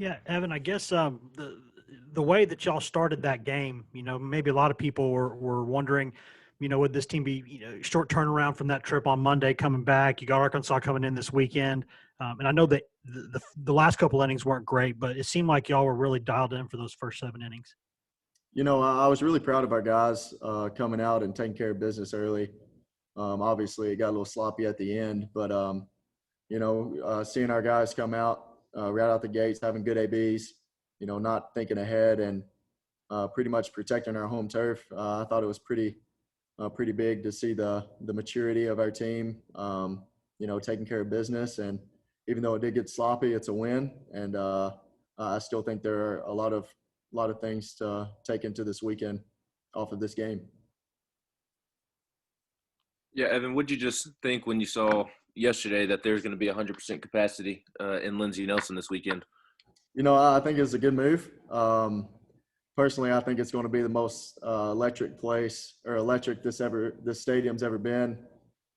Yeah, Evan, I guess the way that y'all started that game, maybe a lot of people were wondering, would this team be, short turnaround from that trip on Monday coming back? You got Arkansas coming in this weekend, and I know that the last couple innings weren't great, but it seemed like y'all were really dialed in for those first 7 innings. I was really proud of our guys coming out and taking care of business early. Obviously, it got a little sloppy at the end, but seeing our guys come out right out the gates, having good ABs, not thinking ahead and pretty much protecting our home turf. I thought it was pretty big to see the maturity of our team, taking care of business. And even though it did get sloppy, it's a win. And I still think there are a lot of things to take into this weekend off of this game. Yeah, Evan, what'd you just think when you saw yesterday that there's going to be 100% capacity in Lindsey Nelson this weekend? I think it's a good move. Personally, I think it's going to be the most electric this stadium's ever been.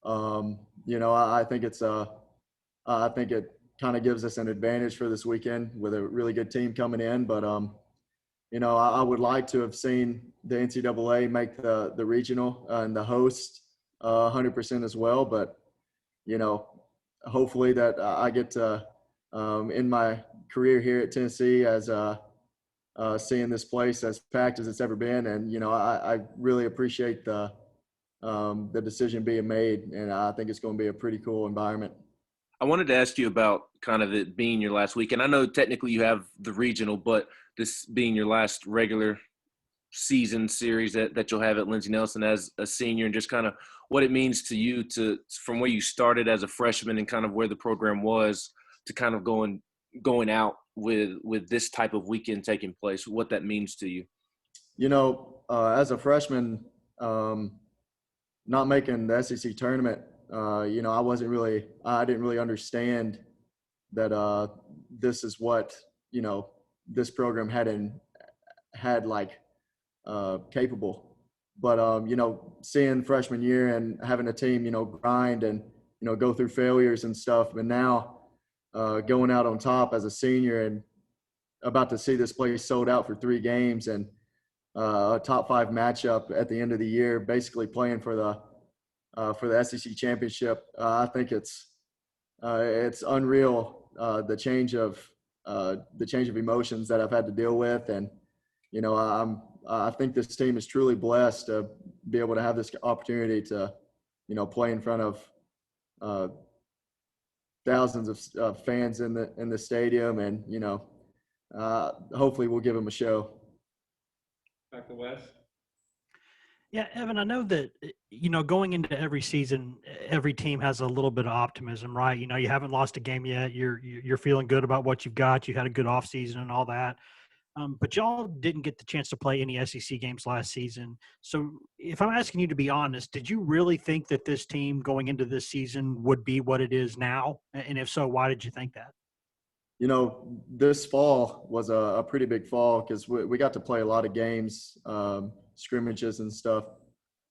I think I think it kind of gives us an advantage for this weekend with a really good team coming in. But I would like to have seen the NCAA make the regional and the host 100% as well. But hopefully that I get to in my career here at Tennessee as seeing this place as packed as it's ever been. And I really appreciate the decision being made, and I think it's going to be a pretty cool environment. I wanted to ask you about kind of it being your last week. And I know technically you have the regional, but this being your last regular season series that you'll have at Lindsey Nelson as a senior, and just kind of what it means to you from where you started as a freshman and kind of where the program was to kind of going out with this type of weekend taking place, what that means to you. As a freshman, not making the SEC tournament, I didn't really understand that this is what, this program had capable. But, seeing freshman year and having a team, grind and, go through failures and stuff. But now going out on top as a senior and about to see this place sold out for 3 games and a top 5 matchup at the end of the year, basically playing for the SEC championship. I think it's unreal, the change of emotions that I've had to deal with. And, I think this team is truly blessed to be able to have this opportunity to, play in front of thousands of fans in the stadium. And, hopefully we'll give them a show. Back to Wes. Yeah, Evan, I know that, going into every season, every team has a little bit of optimism, right? You haven't lost a game yet. You're feeling good about what you've got. You had a good offseason and all that. But y'all didn't get the chance to play any SEC games last season. So if I'm asking you to be honest, did you really think that this team going into this season would be what it is now? And if so, why did you think that? This fall was a pretty big fall because we got to play a lot of games, scrimmages and stuff.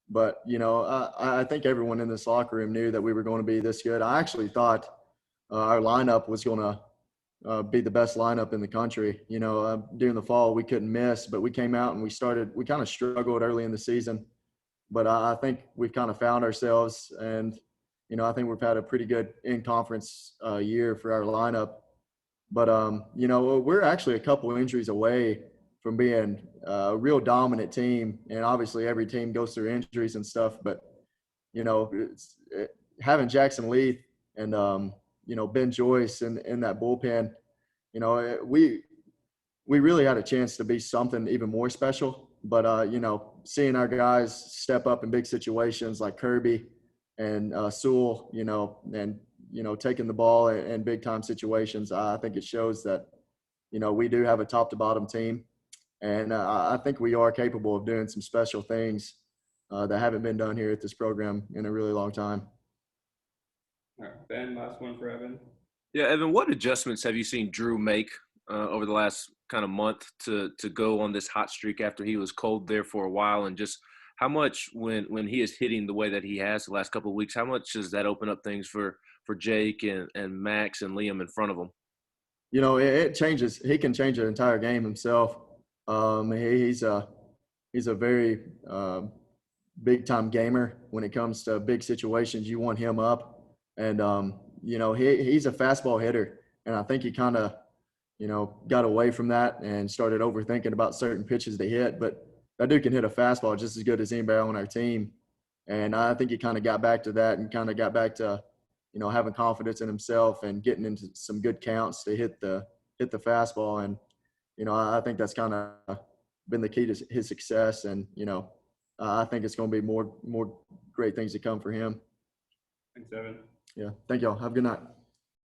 But, I think everyone in this locker room knew that we were going to be this good. I actually thought our lineup was going to be the best lineup in the country. During the fall, we couldn't miss, but we came out and we kind of struggled early in the season. But I think we've kind of found ourselves, and, I think we've had a pretty good in-conference year for our lineup. But, we're actually a couple injuries away from being a real dominant team. And obviously every team goes through injuries and stuff. But, having Jackson Leith and, Ben Joyce in that bullpen, we really had a chance to be something even more special. But, seeing our guys step up in big situations like Kirby and Sewell, and taking the ball in big time situations, I think it shows that, we do have a top to bottom team. And I think we are capable of doing some special things that haven't been done here at this program in a really long time. All right, Ben, last one for Evan. Yeah, Evan, what adjustments have you seen Drew make over the last kind of month to go on this hot streak after he was cold there for a while? And just how much when he is hitting the way that he has the last couple of weeks, how much does that open up things for Jake and Max and Liam in front of him? you know, it changes. He can change an entire game himself. He's a very big time gamer when it comes to big situations. You want him up, and you know, he's a fastball hitter, and I think he kind of, you know, got away from that and started overthinking about certain pitches to hit. But that dude can hit a fastball just as good as anybody on our team, and I think he kind of got back to that and kind of got back to, you know, having confidence in himself and getting into some good counts to hit the fastball. And you know, I think that's kind of been the key to his success. And you know, I think it's going to be more great things to come for him. Thanks, Evan. Yeah. Thank y'all. Have a good night.